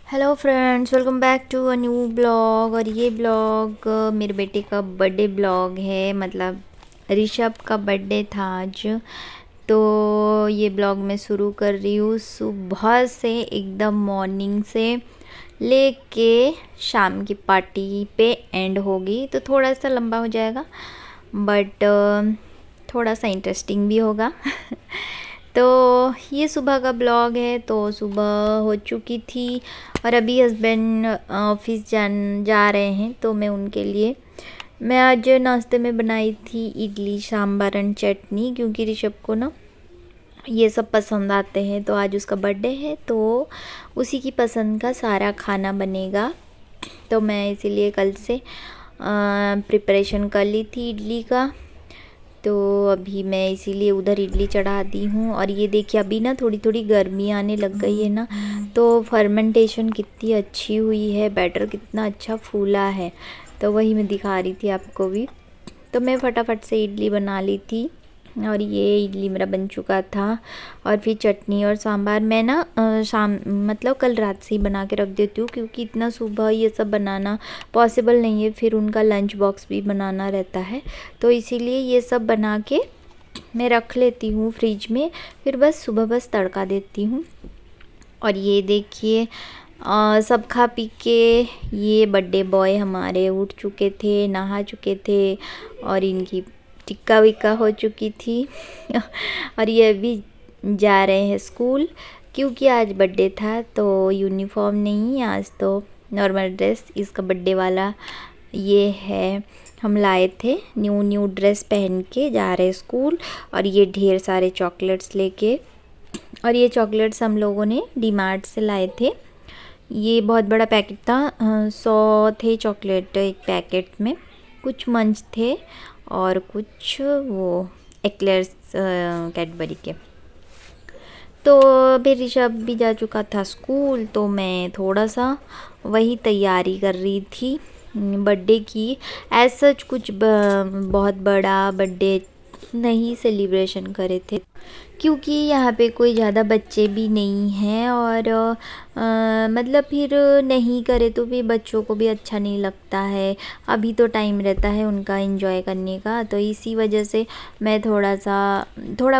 Hello friends, welcome back to a new blog. और ये blog मेरे बेटे का बर्थडे ब्लॉग है। मतलब ऋषभ का बर्थडे था आज, तो ये ब्लॉग मैं शुरू कर रही हूँ सुबह से, एकदम मॉर्निंग से लेके शाम की पार्टी पे एंड होगी। तो थोड़ा सा लंबा हो जाएगा बट थोड़ा सा इंटरेस्टिंग भी होगा। तो ये सुबह का ब्लॉग है। तो सुबह हो चुकी थी और अभी हस्बैंड ऑफिस जा रहे हैं, तो मैं उनके लिए मैं आज नाश्ते में बनाई थी इडली सांभर एंड चटनी, क्योंकि ऋषभ को ना ये सब पसंद आते हैं। तो आज उसका बर्थडे है, तो उसी की पसंद का सारा खाना बनेगा। तो मैं इसीलिए कल से प्रिपरेशन कर ली थी इडली का। तो अभी मैं इसीलिए उधर इडली चढ़ा दी हूँ। और ये देखिए अभी ना थोड़ी थोड़ी गर्मी आने लग गई है ना, तो फर्मेंटेशन कितनी अच्छी हुई है, बैटर कितना अच्छा फूला है। तो वही मैं दिखा रही थी आपको भी। तो मैं फटाफट से इडली बना ली थी और ये इडली मेरा बन चुका था। और फिर चटनी और सांभर मैं ना शाम मतलब कल रात से ही बना के रख देती हूँ, क्योंकि इतना सुबह ये सब बनाना पॉसिबल नहीं है। फिर उनका लंच बॉक्स भी बनाना रहता है, तो इसीलिए ये सब बना के मैं रख लेती हूँ फ्रिज में। फिर बस सुबह बस तड़का देती हूँ। और ये देखिए सब खा पी के ये बर्थडे बॉय हमारे उठ चुके थे, नहा चुके थे और इनकी टिक्का विक्का हो चुकी थी। और ये अभी जा रहे हैं स्कूल, क्योंकि आज बर्थडे था। तो यूनिफॉर्म नहीं, आज तो नॉर्मल ड्रेस इसका बर्थडे वाला ये है। हम लाए थे न्यू ड्रेस पहन के जा रहे स्कूल। और ये ढेर सारे चॉकलेट्स लेके, और ये चॉकलेट्स हम लोगों ने डीमार्ट से लाए थे। ये बहुत बड़ा पैकेट था, 100 थे चॉकलेट एक पैकेट में। कुछ मंच थे और कुछ वो एक्लेयर्स कैडबरी के। तो फिर ऋषभ भी जा चुका था स्कूल, तो मैं थोड़ा सा वही तैयारी कर रही थी बर्थडे की। एज सच कुछ बहुत बड़ा बर्थडे नहीं सेलिब्रेशन करे थे, क्योंकि यहाँ पे कोई ज़्यादा बच्चे भी नहीं हैं। और मतलब फिर नहीं करे तो फिर बच्चों को भी अच्छा नहीं लगता है। अभी तो टाइम रहता है उनका एंजॉय करने का, तो इसी वजह से मैं थोड़ा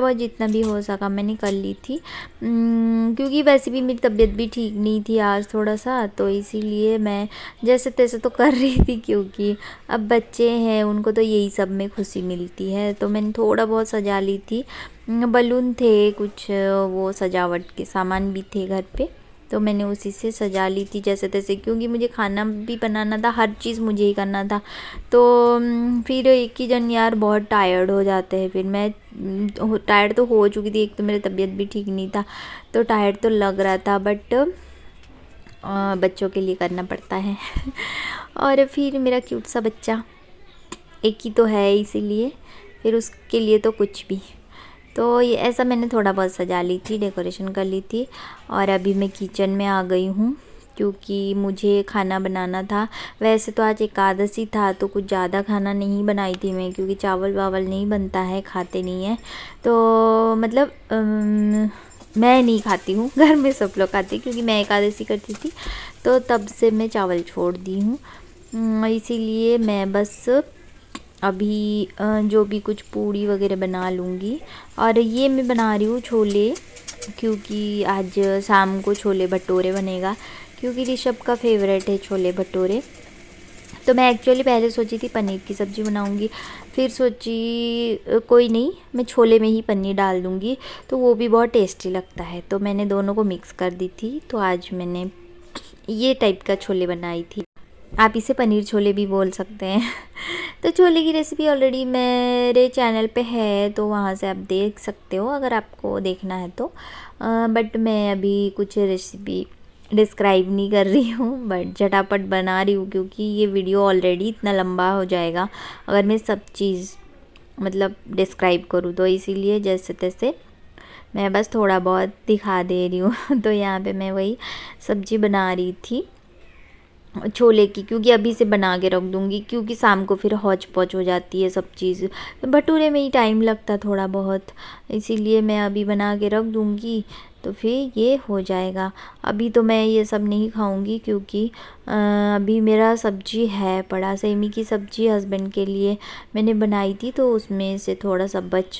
बहुत जितना भी हो सका मैंने कर ली थी। क्योंकि वैसे भी मेरी तबीयत भी ठीक नहीं थी आज थोड़ा सा, तो इसीलिए मैं जैसे तैसे तो कर रही थी। क्योंकि अब बच्चे हैं, उनको तो यही सब में खुशी मिलती है। तो मैंने थोड़ा बहुत सजा ली थी, बलून थे, कुछ वो सजावट के सामान भी थे घर पे, तो मैंने उसी से सजा ली थी जैसे तैसे। क्योंकि मुझे खाना भी बनाना था, हर चीज़ मुझे ही करना था। तो फिर एक ही जन यार बहुत टायर्ड हो जाते हैं। फिर मैं टायर्ड तो हो चुकी थी, एक तो मेरी तबीयत भी ठीक नहीं था, तो टायर्ड तो लग रहा था, बट बच्चों के लिए करना पड़ता है। और फिर मेरा क्यूट सा बच्चा एक ही तो है, इसीलिए फिर उसके लिए तो कुछ भी। तो ये ऐसा मैंने थोड़ा बहुत सजा ली थी, डेकोरेशन कर ली थी। और अभी मैं किचन में आ गई हूँ, क्योंकि मुझे खाना बनाना था। वैसे तो आज एकादशी था, तो कुछ ज़्यादा खाना नहीं बनाई थी मैं, क्योंकि चावल वावल नहीं बनता है, खाते नहीं हैं। तो मतलब मैं नहीं खाती हूँ, घर में सब लोग खाते हैं, क्योंकि मैं एकादशी करती थी, तो तब से मैं चावल छोड़ दी हूँ। इसीलिए मैं बस अभी जो भी कुछ पूड़ी वगैरह बना लूँगी। और ये मैं बना रही हूँ छोले, क्योंकि आज शाम को छोले भटूरे बनेगा, क्योंकि ऋषभ का फेवरेट है छोले भटूरे। तो मैं एक्चुअली पहले सोची थी पनीर की सब्ज़ी बनाऊंगी, फिर सोची कोई नहीं, मैं छोले में ही पनीर डाल दूँगी, तो वो भी बहुत टेस्टी लगता है। तो मैंने दोनों को मिक्स कर दी थी। तो आज मैंने ये टाइप का छोले बनाई थी, आप इसे पनीर छोले भी बोल सकते हैं। तो छोले की रेसिपी ऑलरेडी मेरे चैनल पे है, तो वहाँ से आप देख सकते हो अगर आपको देखना है तो। बट मैं अभी कुछ रेसिपी डिस्क्राइब नहीं कर रही हूँ, बट झटापट बना रही हूँ, क्योंकि ये वीडियो ऑलरेडी इतना लंबा हो जाएगा अगर मैं सब चीज़ मतलब डिस्क्राइब करूँ। तो इसीलिए जैसे तैसे मैं बस थोड़ा बहुत दिखा दे रही हूँ। तो यहाँ पे मैं वही सब्ज़ी बना रही थी छोले की, क्योंकि अभी से बना के रख दूँगी, क्योंकि शाम को फिर हौच पौच हो जाती है सब चीज़। भटूरे में ही टाइम लगता थोड़ा बहुत, इसीलिए मैं अभी बना के रख दूँगी। तो फिर ये हो जाएगा। अभी तो मैं ये सब नहीं खाऊंगी क्योंकि अभी मेरा सब्जी है पड़ा, सेमी की सब्जी हस्बैंड के लिए मैंने बनाई थी, तो उसमें से थोड़ा सा बच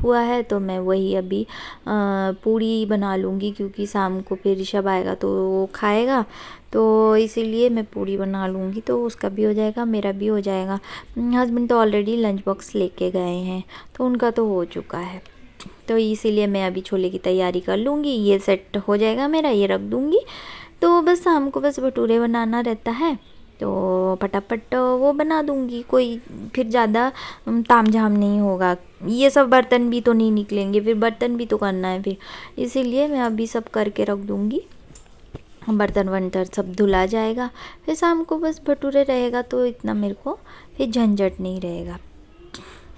हुआ है, तो मैं वही अभी पूड़ी बना लूँगी क्योंकि शाम को फिर ऋषभ आएगा तो वो खाएगा, तो इसीलिए मैं पूड़ी बना लूँगी, तो उसका भी हो जाएगा मेरा भी हो जाएगा। हस्बैंड तो ऑलरेडी लंच बॉक्स लेके गए हैं, तो उनका तो हो चुका है, तो इसीलिए मैं अभी छोले की तैयारी कर लूँगी। ये सेट हो जाएगा मेरा, ये रख दूँगी, तो बस शाम को बस भटूरे बनाना रहता है, तो फटाफट वो बना दूँगी। कोई फिर ज़्यादा तामझाम नहीं होगा, ये सब बर्तन भी तो नहीं निकलेंगे, फिर बर्तन भी तो करना है फिर, इसीलिए मैं अभी सब करके रख दूँगी। बर्तन वर्तन सब धुला जाएगा, फिर शाम को बस भटूरे रहेगा, तो इतना मेरे को फिर झंझट नहीं रहेगा।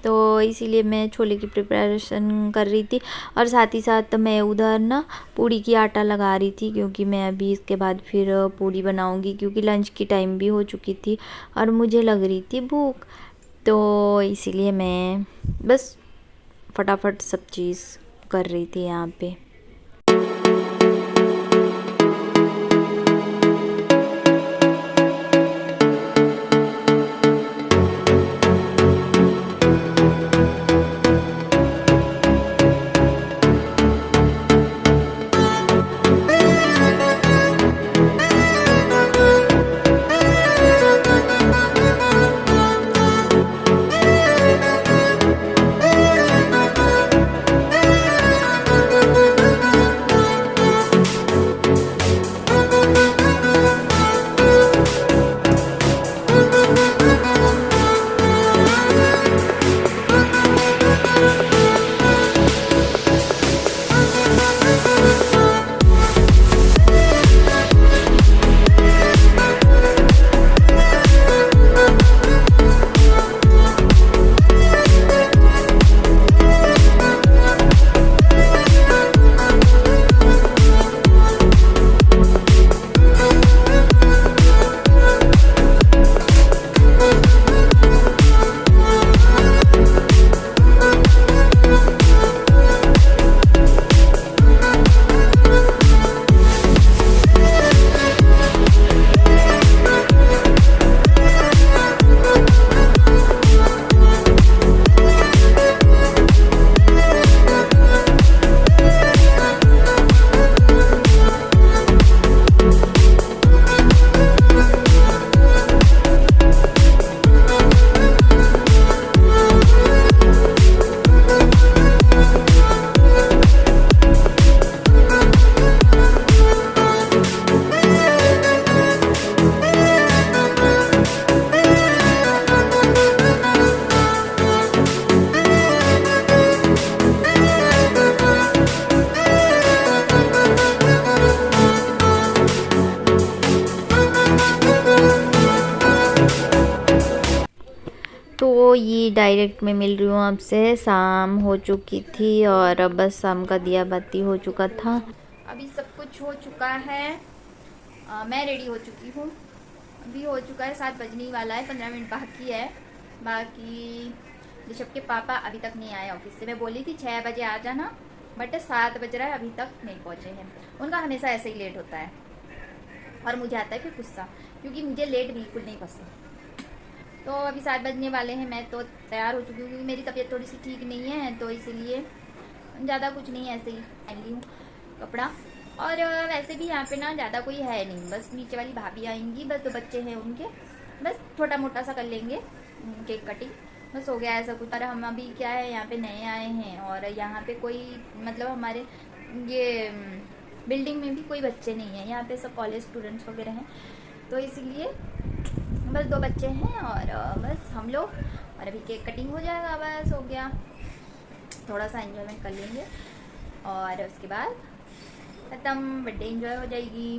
तो इसीलिए मैं छोले की प्रिपरेशन कर रही थी, और साथ ही साथ मैं उधर ना पूड़ी की आटा लगा रही थी, क्योंकि मैं अभी इसके बाद फिर पूड़ी बनाऊंगी, क्योंकि लंच की टाइम भी हो चुकी थी और मुझे लग रही थी भूख, तो इसीलिए मैं बस फटाफट सब चीज़ कर रही थी यहाँ पे। तो ये डायरेक्ट में मिल रही हूँ आपसे, शाम हो चुकी थी और अब बस शाम का दिया बाती हो चुका था। अभी सब कुछ हो चुका है, मैं रेडी हो चुकी हूँ, अभी हो चुका है 7 बजने वाला है, 15 मिनट बाकी है। बाकी ऋषभ के पापा अभी तक नहीं आए ऑफिस से, मैं बोली थी 6 बजे आ जाना, बट 7 बज रहा है अभी तक नहीं पहुँचे हैं। उनका हमेशा ऐसे ही लेट होता है और मुझे आता है फिर गुस्सा, क्योंकि मुझे लेट बिल्कुल नहीं पसंद। तो अभी 7 बजने वाले हैं, मैं तो तैयार हो चुकी हूँ क्योंकि मेरी तबीयत थोड़ी सी ठीक नहीं है, तो इसीलिए ज़्यादा कुछ नहीं, ऐसे ही पहन ली हूँ कपड़ा। और वैसे भी यहाँ पे ना ज़्यादा कोई है नहीं, बस नीचे वाली भाभी आएंगी, बस 2 बच्चे हैं उनके, बस छोटा मोटा सा कर लेंगे केक कटिंग, बस हो गया ऐसा कुछ। और हम अभी क्या है यहाँ पे नए आए हैं, और यहाँ पे कोई मतलब हमारे ये बिल्डिंग में भी कोई बच्चे नहीं हैं, यहाँ पे सब कॉलेज स्टूडेंट्स वगैरह हैं, तो इसीलिए बस 2 बच्चे हैं और बस हम लोग, और अभी केक कटिंग हो जाएगा, बस हो गया, थोड़ा सा एंजॉयमेंट कर लेंगे और उसके बाद ख़त्म, बर्थडे एंजॉय हो जाएगी।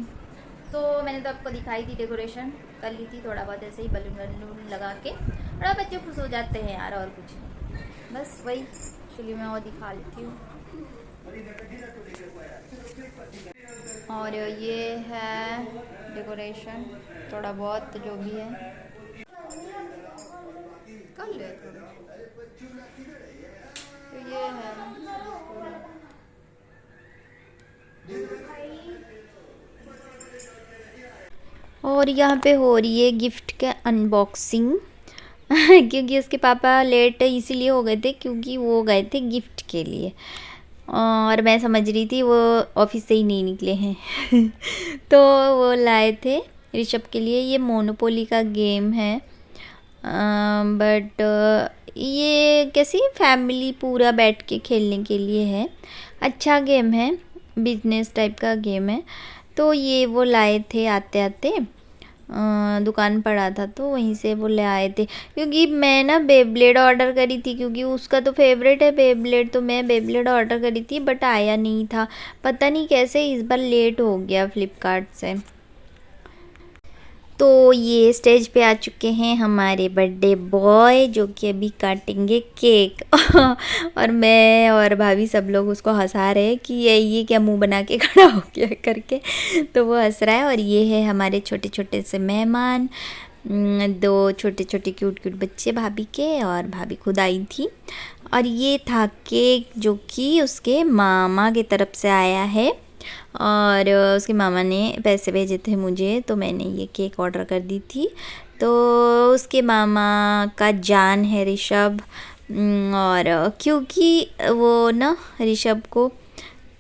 तो मैंने तो आपको दिखाई थी, डेकोरेशन कर ली थी थोड़ा बहुत ऐसे ही, बलून वलून लगा के, थोड़ा बच्चे खुश हो जाते हैं यार, और कुछ नहीं, बस वही चलिए मैं और दिखा लेती हूँ। और ये है डेकोरेशन, थोड़ा बहुत जो भी है कर ले थोड़ा, तो ये है और यहाँ पे हो रही है गिफ्ट का अनबॉक्सिंग क्योंकि उसके पापा लेट इसीलिए हो गए थे क्योंकि वो गए थे गिफ्ट के लिए और मैं समझ रही थी वो ऑफिस से ही नहीं निकले हैं तो वो लाए थे ऋषभ के लिए। ये मोनोपोली का गेम है बट ये कैसी फैमिली पूरा बैठ के खेलने के लिए है। अच्छा गेम है, बिजनेस टाइप का गेम है। तो ये वो लाए थे आते आते दुकान पड़ा था तो वहीं से वो ले आए थे क्योंकि मैं ना बेब्लेड ऑर्डर करी थी क्योंकि उसका तो फेवरेट है बेब्लेड। तो मैं बेब्लेड ऑर्डर करी थी बट आया नहीं था, पता नहीं कैसे इस बार लेट हो गया फ्लिपकार्ट से। तो ये स्टेज पे आ चुके हैं हमारे बर्थडे बॉय जो कि अभी काटेंगे केक और मैं और भाभी सब लोग उसको हंसा रहे हैं कि ये क्या मुंह बना के खड़ा हो गया करके। तो वो हंस रहा है। और ये है हमारे छोटे छोटे से मेहमान, दो छोटे छोटे क्यूट क्यूट बच्चे भाभी के, और भाभी खुद आई थी। और ये था केक जो कि उसके मामा की तरफ से आया है और उसके मामा ने पैसे भेजे थे मुझे तो मैंने ये केक ऑर्डर कर दी थी। तो उसके मामा का जान है ऋषभ और क्योंकि वो ना ऋषभ को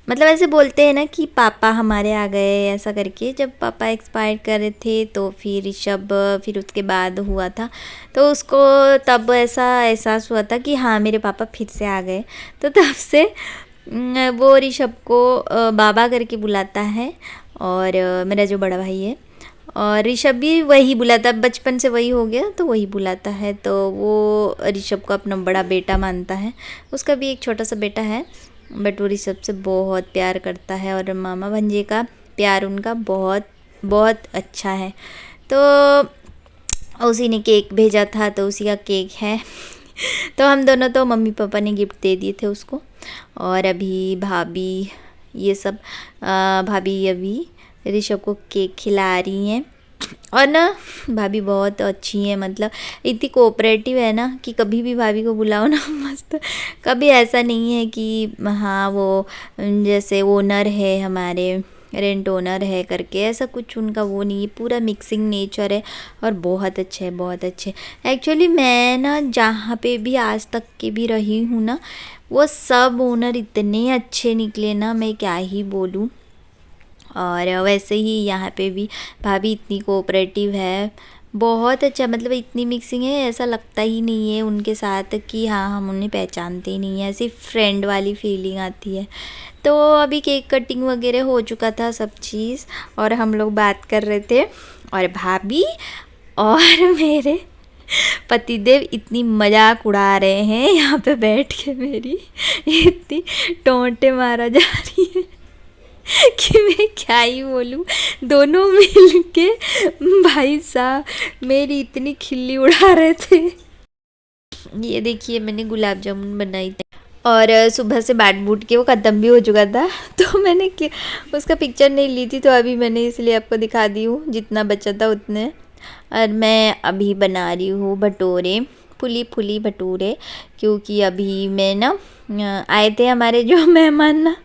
मतलब ऐसे बोलते हैं ना कि पापा हमारे आ गए ऐसा करके। जब पापा एक्सपायर कर रहे थे तो फिर ऋषभ फिर उसके बाद हुआ था तो उसको तब ऐसा एहसास हुआ था कि हाँ मेरे पापा फिर से आ गए। तो तब से वो ऋषभ को बाबा करके बुलाता है और मेरा जो बड़ा भाई है और ऋषभ भी वही बुलाता, बचपन से वही हो गया तो वही बुलाता है। तो वो ऋषभ को अपना बड़ा बेटा मानता है। उसका भी एक छोटा सा बेटा है बट वो ऋषभ से बहुत प्यार करता है और मामा भंजे का प्यार उनका बहुत बहुत अच्छा है। तो उसी ने केक भेजा था तो उसी का केक है तो हम दोनों तो मम्मी पापा ने गिफ्ट दे दिए थे उसको। और अभी भाभी ये सब भाभी अभी ऋषभ को केक खिला रही हैं। और ना भाभी बहुत अच्छी है, मतलब इतनी कोऑपरेटिव है ना कि कभी भी भाभी को बुलाओ ना मस्त। कभी ऐसा नहीं है कि हाँ वो जैसे ओनर है हमारे रेंट ओनर है करके ऐसा कुछ उनका वो नहीं है, पूरा मिक्सिंग नेचर है और बहुत अच्छे है बहुत अच्छे। एक्चुअली मैं ना जहाँ पे भी आज तक के भी रही हूँ ना वो सब ओनर इतने अच्छे निकले ना मैं क्या ही बोलूँ। और वैसे ही यहाँ पे भी भाभी इतनी कोऑपरेटिव है, बहुत अच्छा, मतलब इतनी मिक्सिंग है ऐसा लगता ही नहीं है उनके साथ कि हाँ हम उन्हें पहचानते ही नहीं है, ऐसी फ्रेंड वाली फीलिंग आती है। तो अभी केक कटिंग वगैरह हो चुका था सब चीज़ और हम लोग बात कर रहे थे और भाभी और मेरे पतिदेव इतनी मजाक उड़ा रहे हैं यहाँ पे बैठ के, मेरी इतनी टोंटे मारा जा रही है कि मैं क्या ही बोलूँ। दोनों मिल के भाई साहब मेरी इतनी खिल्ली उड़ा रहे थे। ये देखिए मैंने गुलाब जामुन बनाई थी और सुबह से बाट बूट के वो ख़त्म भी हो चुका था तो मैंने उसका पिक्चर नहीं ली थी तो अभी मैंने इसलिए आपको दिखा दी हूँ जितना बचा था उतने। और मैं अभी बना रही हूँ भटूरे, फुली फुली भटूरे, क्योंकि अभी मैं ना आए थे हमारे जो मेहमान ना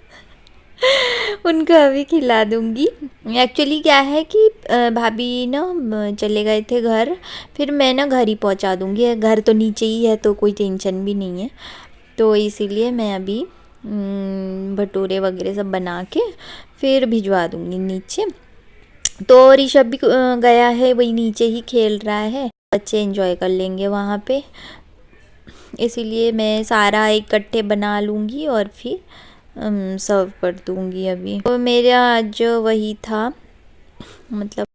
उनको अभी खिला दूँगी। एक्चुअली क्या है कि भाभी ना चले गए थे घर, फिर मैं ना घर ही पहुंचा दूँगी, घर तो नीचे ही है तो कोई टेंशन भी नहीं है। तो इसीलिए मैं अभी भटूरे वगैरह सब बना के फिर भिजवा दूँगी नीचे। तो ऋषभ भी गया है, वही नीचे ही खेल रहा है, बच्चे एंजॉय कर लेंगे वहाँ पे, इसीलिए मैं सारा इकट्ठे बना लूँगी और फिर सर्व कर दूँगी। अभी तो मेरा आज वही था, मतलब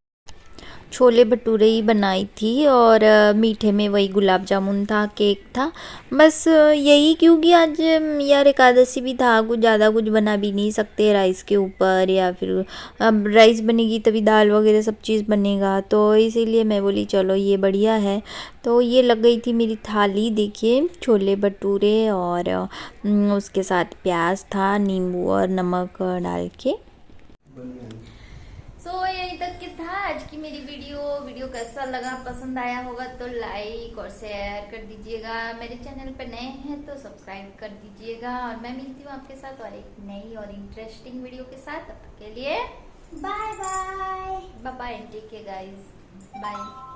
छोले भटूरे ही बनाई थी और मीठे में वही गुलाब जामुन था, केक था, बस यही, क्योंकि आज यार एकादशी भी था, कुछ ज़्यादा कुछ बना भी नहीं सकते राइस के ऊपर, या फिर अब राइस बनेगी तभी दाल वगैरह सब चीज़ बनेगा, तो इसीलिए मैं बोली चलो ये बढ़िया है। तो ये लग गई थी मेरी थाली, देखिए छोले भटूरे और उसके साथ प्याज था, नींबू और नमक डाल के। सो तो यही तक की था आज की मेरी वीडियो कैसा लगा, पसंद आया होगा तो लाइक और शेयर कर दीजिएगा। मेरे चैनल पर नए हैं तो सब्सक्राइब कर दीजिएगा। और मैं मिलती हूँ आपके साथ और एक नई और इंटरेस्टिंग वीडियो के साथ। तब तक के लिए bye bye, take care guys, bye.